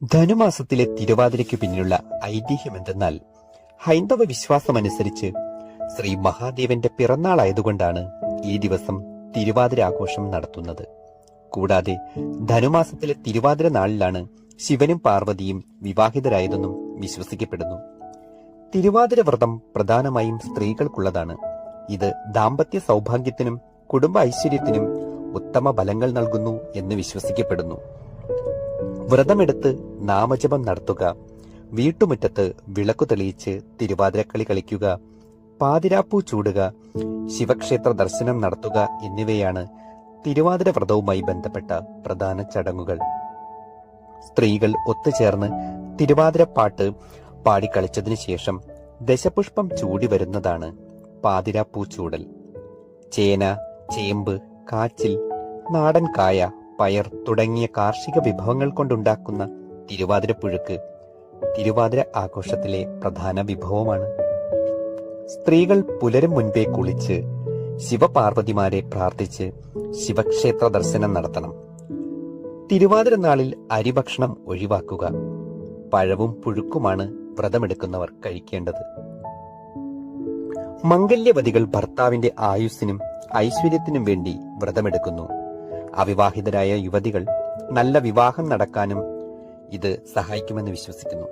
ധനുമാസത്തിലെ തിരുവാതിരയ്ക്കു പിന്നിലുള്ള ഐതിഹ്യം എന്തെന്നാൽ, ഹൈന്ദവ വിശ്വാസമനുസരിച്ച് ശ്രീ മഹാദേവന്റെ പിറന്നാളായതുകൊണ്ടാണ് ഈ ദിവസം തിരുവാതിര ആഘോഷം നടത്തുന്നത്. കൂടാതെ ധനുമാസത്തിലെ തിരുവാതിര നാളിലാണ് ശിവനും പാർവതിയും വിവാഹിതരായതെന്നും വിശ്വസിക്കപ്പെടുന്നു. തിരുവാതിര വ്രതം പ്രധാനമായും സ്ത്രീകൾക്കുള്ളതാണ്. ഇത് ദാമ്പത്യ സൗഭാഗ്യത്തിനും കുടുംബ ഐശ്വര്യത്തിനും ഉത്തമ ഫലങ്ങൾ നൽകുന്നു എന്ന് വിശ്വസിക്കപ്പെടുന്നു. വ്രതമെടുത്ത് നാമജപം നടത്തുക, വീട്ടുമുറ്റത്ത് വിളക്കു തെളിയിച്ച് തിരുവാതിരക്കളി കളിക്കുക, പാതിരാപ്പൂ ചൂടുക, ശിവക്ഷേത്ര ദർശനം നടത്തുക എന്നിവയാണ് തിരുവാതിര വ്രതവുമായി ബന്ധപ്പെട്ട പ്രധാന ചടങ്ങുകൾ. സ്ത്രീകൾ ഒത്തുചേർന്ന് തിരുവാതിരപ്പാട്ട് പാടിക്കളിച്ചതിനു ശേഷം ദശപുഷ്പം ചൂടി വരുന്നതാണ് പാതിരാപ്പൂ ചൂടൽ. ചേന, ചേമ്പ്, കാച്ചിൽ, നാടൻ കായ, പയർ തുടങ്ങിയ കാർഷിക വിഭവങ്ങൾ കൊണ്ടുണ്ടാക്കുന്ന തിരുവാതിരപ്പുഴുക്ക് തിരുവാതിര ആഘോഷത്തിലെ പ്രധാന വിഭവമാണ്. സ്ത്രീകൾ പുലരും മുൻപേ കുളിച്ച് ശിവപാർവതിമാരെ പ്രാർത്ഥിച്ച് ശിവക്ഷേത്ര ദർശനം നടത്തണം. തിരുവാതിര നാളിൽ അരിഭക്ഷണം ഒഴിവാക്കുക. പഴവും പുഴുക്കുമാണ് വ്രതമെടുക്കുന്നവർ കഴിക്കേണ്ടത്. മംഗല്യവതികൾ ഭർത്താവിന്റെ ആയുസ്സിനും ഐശ്വര്യത്തിനും വേണ്ടി വ്രതമെടുക്കുന്നു. അവിവാഹിതരായ യുവതികൾ നല്ല വിവാഹം നടക്കാനും ഇത് സഹായിക്കുമെന്ന് വിശ്വസിക്കുന്നു.